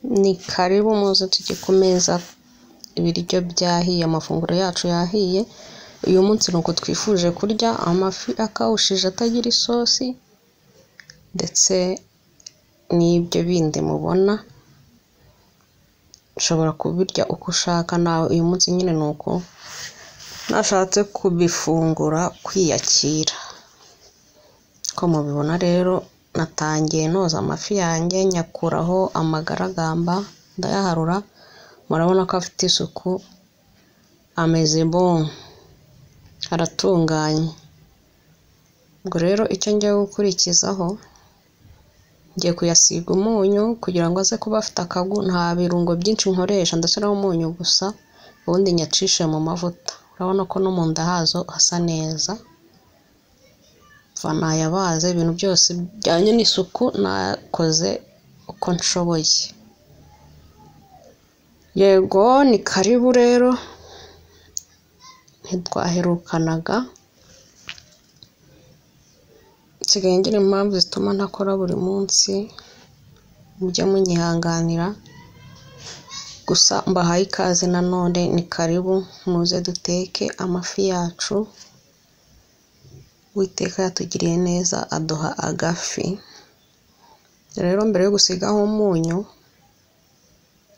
Ni karibu muze tujye ku meza, ibiryo byahiye, amafunguro yacu yahiye. Uyu munsi nuko twifuje kurya amafi akawushije atagira isosi ndetse n'ibyo bindi mubona. Ushobora kubirya uko ushaka nawe, uyu munsi nyine nuko nashatse kubifungura kwiyakira. Ko mubibona rero natangiye noza amafi yanjye nyakuraho amagaragamba ndayaharura, murabona ko afite isuku, ameze bon, aratunganye. Ubwo rero icyo ngiye gukurikizaho, ngiye kuyasiga umunyu kugira ngo aze kuba afite akagu. Nta birungo byinshi nkoresha, ndashyiraho umunyu gusa ubundi nyacishe mu mavuta. Urabona ko no mu nda hazo hasa neza, nayabaze ibintu byose bijyanye n'isuku nakoze uko nshoboye. Yego ni karibu rero, ntitwaherukanaga. Nsigaye ngira impamvu zituma ntakora buri munsi, mujye munyihanganira. Gusa mbahaye ikaze nanone, ni karibu muze duteke amafi yacu. Uwiteka yatugiriye neza aduha agafi. Rero mbere yo gusigaho umunyu,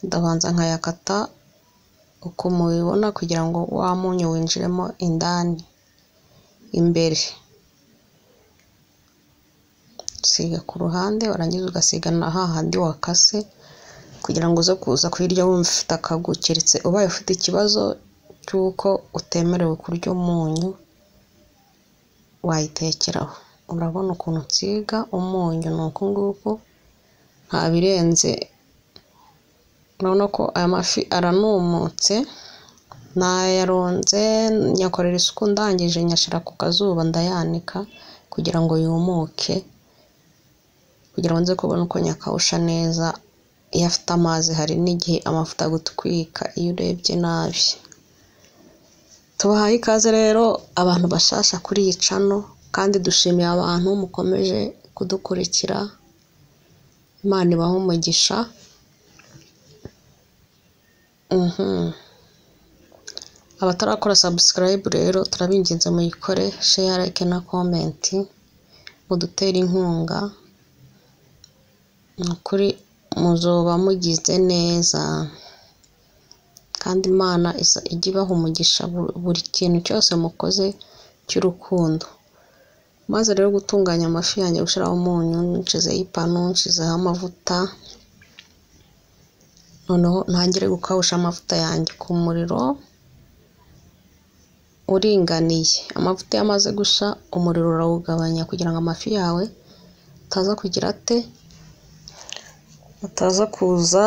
ndabanza nkayakata uko mubibona kugira ngo wa munyu winjiremo indani imbere. Siga ku ruhande, warangiza ugasiga na hahandi wakase kugira ngo uze kuza kuyirya wumva ufite akagu. Keretse ubaye ufite ikibazo cy'uko utemerewe kurya umunyu, wayitekeraho. Urabona ukuntu nsiga umunyu, ni uku nguku, nta birenze. Urabona ko aya mafi aranumutse, nayaronze nyakorera isuku, ndangije nyashyira ku kazuba ndayanika kugira ngo yumuke, kugira ngo nze kubona uko nyakawusha neza. Iyo afite amazi hari n'igihe amavuta agutwika iyo urebye nabi. Tubahaye ikaze rero abantu bashasha kuri iyi channel, kandi dushimiye abantu mukomeje kudukurikira. Imana ibahe umugisha. Abatarakora subscribe rero turabinginze muyikore, share, like na comment, mudutere inkunga. Kuri muzoba mugize neza, kandi Imana ijya ibaha umugisha buri kintu cyose mukoze cy'urukundo. Maze rero gutunganya amafi yanjye, gushyiraho umunyu, nshizeho ipanu, nshizeho amavuta. Noneho ntangire gukawusha amavuta yanjye ku muriro uringaniye. Amavuta yamaze gusha, umuriro urawugabanya kugira ngo amafi yawe utaza kugira ate, utaza kuza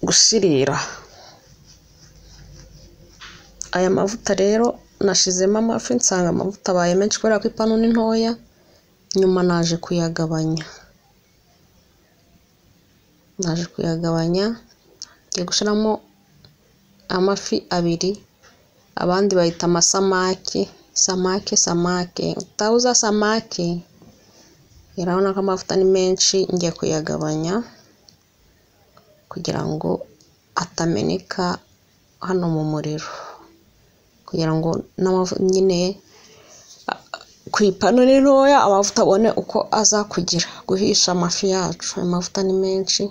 gushirira. Aya mavuta rero nashizemo amafi, nsanga amavuta abaye menshi kubera ko ipanu ni ntoya. Nyuma naje kuyagabanya, ngiye gushiramo amafi abiri, abandi bayita amasamaki, samake. Utawuza samake, urabona ko amavuta ni menshi. Ngiye kuyagabanya kugira ngo atameneka hano mu muriro, kugira ngo nyine ku ipanu ni ntoya amavuta abone uko aza kugira guhisha amafi yacu. Ayo mavuta ni menshi,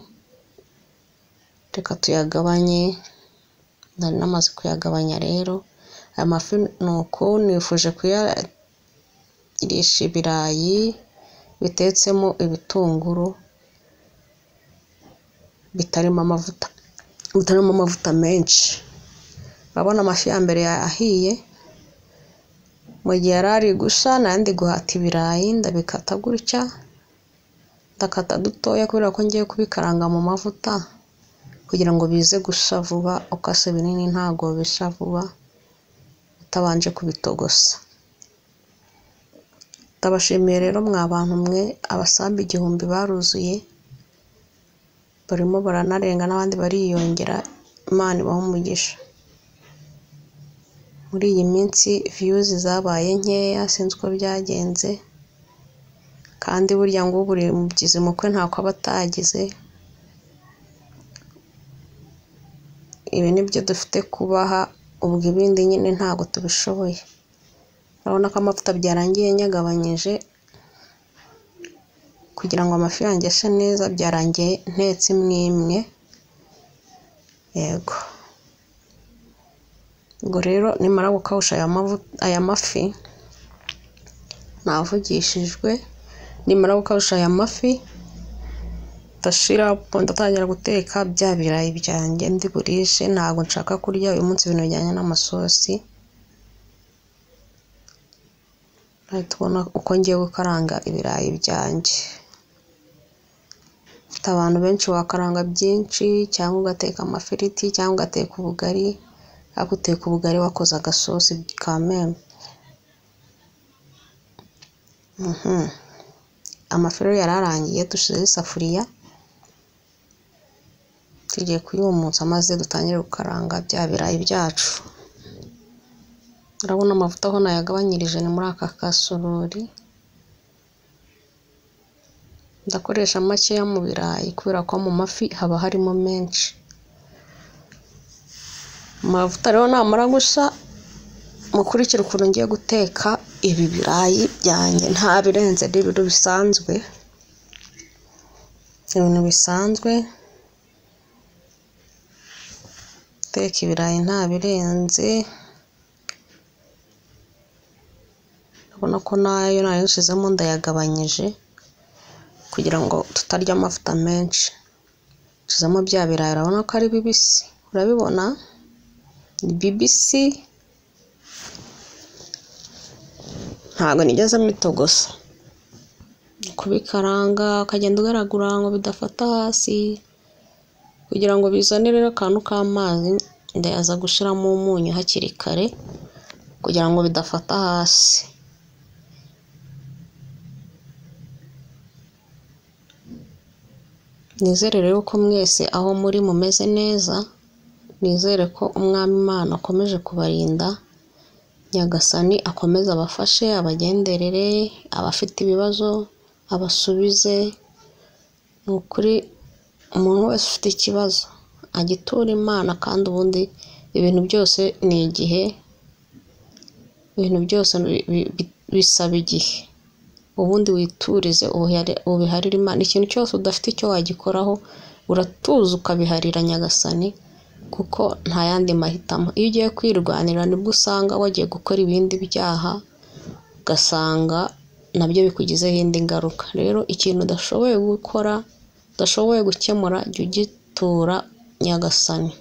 reka tuyagabanye. Nari namaze kuyagabanya rero. Aya mafi nuko nifuje kuyarisha ibirayi bitetsemo ibitunguru, bitarimo amavuta menshi. Urabona amafi ya mbere yahiye, mu gihe yarari gusha nandi guhata ibirayi ndabikata gutya, ndakata dutoya kubera ko ngiye kubikaranga mu mavuta kugira ngo bize gusha vuba. Ukase binini ntago bisha vuba utabanje kubitogosa. Ndabashimiye rero mwa bantu mwe, abasambi 1000 baruzuye, barimo baranarenga n'abandi bariyongera. Imana ibahe umugisha. Muri iyi minsi views zabaye nkeya, sinzi uko byagenze, kandi burya ngo buri mubyizi mukwe ntako abatagize. ibi nibyo dufite kubaha, ubwo ibindi nyine ntago tubishoboye. Urabona ko amavuta byarangiye nyagabanyije kugira ngo amafi yanjye ashe neza, byarangiye ntetse imwe. Yego, ubwo rero nimara gukawusha aya mafi navugishijwe, nimara gukawusha aya mafi ndatangira guteka bya birayi byanjye ndi burishe. Ntabwo nshaka kurya uyu munsi ibintu bijyanye n'amasosi. Tubona uko ngiye gukaranga ibirayi byanjye. Ufite abantu benshi wakaranga byinshi, cyangwa ugateka amafiriti, cyangwa ugateka ubugari. Ariko uteka ubugari wakoze agasosi ka meme. Amafi rero yararangiye, dushize isafuriya tugiye kuyumutsa maze dutangire gukaranga bya birayi byacu. Urabona amavuta aho nayagabanyirije ni muri aka kasorori. Ndakoresha makeya mu birayi kubera ko mu mafi haba harimo menshi. Amavuta rero namara gusa, mukurikira ukuntu ngiye guteka ibi birayi byanjye. Nta birenze, ni ibintu bisanzwe, teka ibirayi nta birenze. Urabona ko nayo nayishizemo ndayagabanyije kugira ngo tutarya amavuta menshi. Nshizemo bya birayi, urabona ko ari bibisi, urabibona ni bibisi, ntabwo nigeze mbitogosa. Kubikaranga ukagenda ugaragura ngo bidafata hasi, kugira ngo bizanire akantu k'amazi. Ndayaza gushiramo umunyu hakiri kare kugira ngo bidafata hasi. Nizere rero ko mwese aho muri mumeze neza. Nizere ko Umwami Imana akomeje kubarinda. Nyagasani akomeze abafashe, abagenderere, abafite ibibazo abasubize. Ni ukuri umuntu wese ufite ikibazo agitura Imana, kandi ubundi ibintu byose ni igihe, ibintu byose bisaba igihe. Ubundi witurize ubiharire Imana. Ikintu cyose udafite icyo wagikoraho, uratuza ukabiharira Nyagasani, kuko nta yandi mahitamo. Iyo ugiye kwirwanira nibwo usanga wagiye gukora ibindi byaha, ugasanga nabyo bikugizeho indi ngaruka. Rero ikintu udashoboye gukora, udashoboye gukemura, jya ugitura Nyagasani.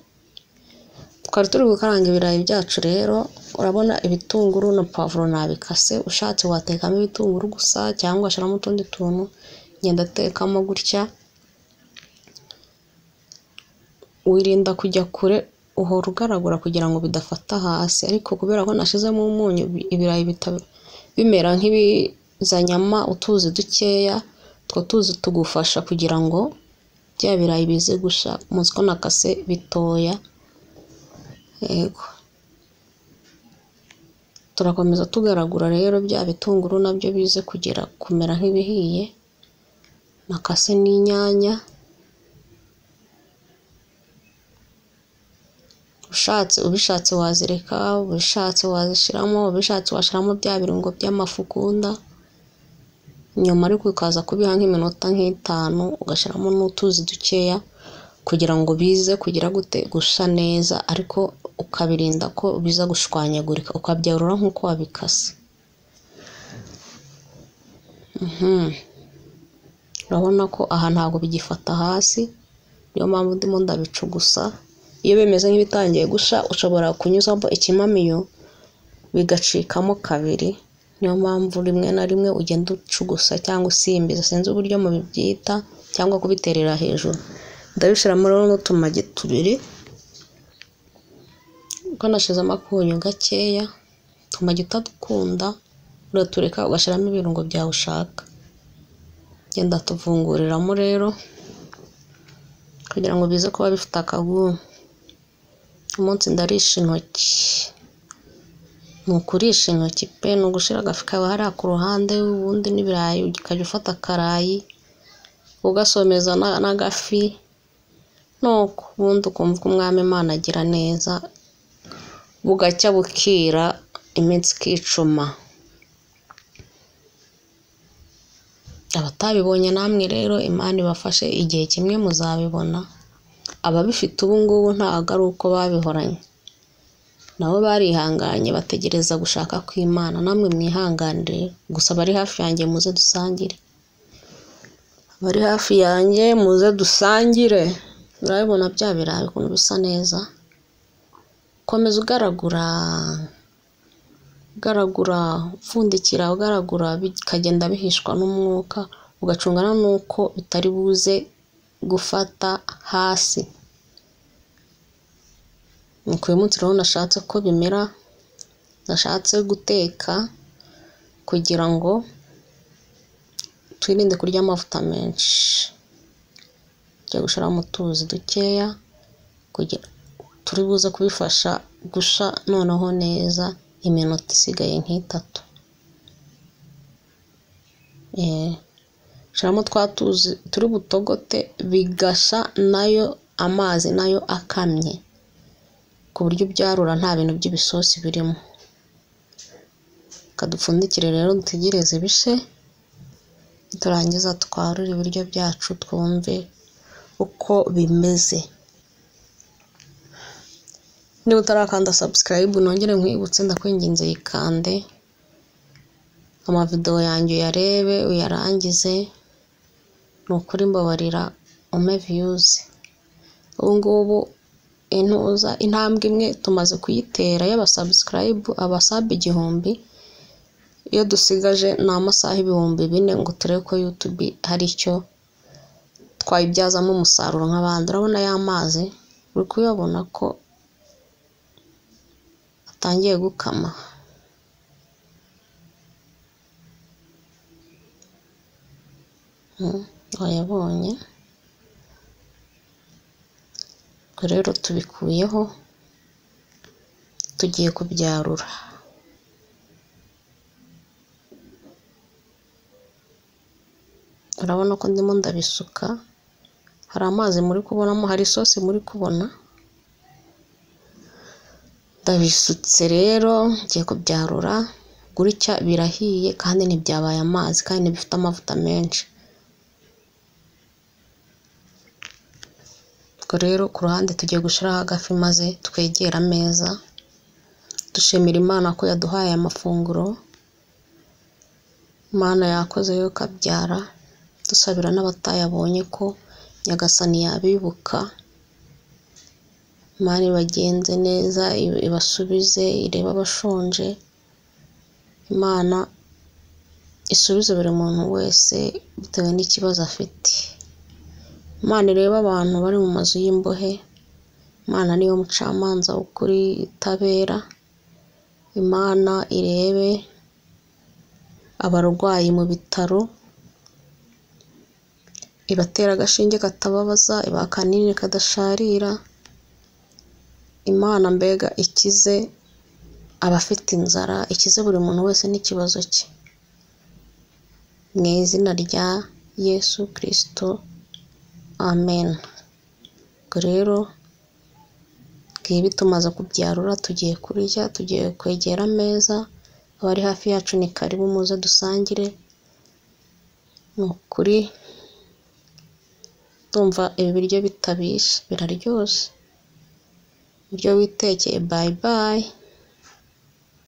Twari turi gukaranga ibirayi byacu rero. Urabona ibitunguru na pavuro nabikase. Ushatse watekamo ibitunguru gusa, cyangwa ugashyiramo utundi tuntu. Ngenda atekamo gutya. Wirinda kujya kure, uhora ugaragura kugira ngo bidafata hasi. Ariko kubera ko nashizemo umunyu, ibirayi bimera nk'ibizanyama utuzi dukeya. Two tuzi tugufasha kugira ngo bya birayi bize gusha. Muzi ko nakase bitoya. Yego, turakomeza tugaragura rero bya bitunguru nabyo bize kugira kumera nk'ibihiye. Nakase n'inyanya. Ubishatse wazireka, ubishatse wazishiramo, ubishatse washiramo bya birungo by'amafu ukunda. Nyuma ariko ukaza kubiha nk'iminota nk'itanu, ugashiramo n'utuzi dukeya kugira ngo bize kugira gusha neza, ariko ukabirinda ko biza gushwanyagurika, ukabyarura nk'uko wabikase. Urabona ko aha ntabwo bigifata hasi, niyo mpamvu ndimo ndabicugusa. Iyo bimeze nk'ibitangiye gusha, ushobora kunyuzamo ikimamiyo bigacikamo kabiri. Niyo mpamvu rimwe na rimwe ugenda ucugusa cyangwa usimbiza, sinzi uburyo mubibyita, cyangwa kubiterera hejuru. Ndabishiramo rero n'utumagi tubiri, uko nashizemo akunyu gakeya. Utumagi utadukunda uratureka ugashiramo ibirungo byawe ushaka. Genda tufunguriramo rero kugira ngo bize kuba bifite akagumu. Umunsi ndarisha intoki. Nukurisha intoki pe, no gushira agafi kawe hariya ku ruhande, ubundi n'ibirayi ukajya ufata akarayi ugasomeza n'agafi, nuko ubundi ukumva umwami Imana agira neza, bugacya bukira iminsi ikicuma. Abatabibonye namwe rero Imana ibafashe, igihe kimwe muzabibona. Ababifite ubu ngubu ntabwo ari uko babihoranye, nabo barihanganye bategereza gushaka kw'Imana. Namwe mwihanganire, gusa bari hafi yanjye muze dusangire, bari hafi yanjye muze dusangire. Urabibona bya birayi ukuntu bisa neza, komeza ugaragura upfundikira, ugaragura bikagenda bihishwa n'umwuka, ugacungana n'uko bitari buze gufata hasi. Nuko uyu munsi rero nashatse ko bimera, nashatse guteka kugira ngo twirinde kurya amavuta menshi. Tugiye gushiramo utuzi dukeya kugira turi buze kubifasha gusha noneho neza iminota isigaye nk'itatu. Shiramo twatuzi turi butogote bigasha nayo amazi nayo akamye, ku buryo byarura nta bintu by'ibisosi birimo. Kadupfundikire rero dutegereze bishe, turangiza twarure ibiryo byacu twumve uko bimeze. Niba utarakanda subscribe nongere nkwibutse, ndakwinginze yikande, amavideo yanjye uyarebe uyarangize, nukuri mbabarira ume views. Ubu ngubu intambwe imwe tumaze kuyitera y'abasubscribe, abasub 1000. Iyo dusigaje ni amasaha 4000 ngo turebe ko YouTube hari icyo twayibyazamo umusaruro nk'abandi. Urabona y'amazi uri kuyabona ko atangiye gukama. Wayabonye? Rero tubikuyeho tugiye kubyarura. Urabona ko ndimo ndabisuka, hari amazi muri kubonamo, hari isosi muri kubona. Ndabisutse rero ngiye kubyarura, gutya birahiye kandi ntibyabaye amazi kandi bifite amavuta menshi. Rero ku ruhande tugiye gushiraho agafi maze twegera ameza, dushimira Imana ko yaduhaye amafunguro. Imana yakoze yo kabyara, dusabira n'abatayabonye ko Nyagasani yabibuka. Imana ibagenze neza, ibasubize, ireba abashonje. Imana isubize buri muntu wese bitewe n'ikibazo afite. Imana ireba abantu bari mu mazu y'imbohe. Imana niyo mucamanza w'ukuri itabera. Imana irebe abarwayi mu bitaro, ibatera agashinge katababaza, ibakanini kadasharira. Imana mbega ikize abafite inzara, ikize buri muntu wese n'ikibazo cye, mu izina rya Yesu Kristo, amen. Rero twibi tumaze kubyarura, tugiye kurya, tugiye kwegera ameza. Abari hafi yacu ni karibu muze dusangire. Nukuri ndumva ibi biryo bitabishe, biraryoshe. Ibyo witekeye. Bye bye.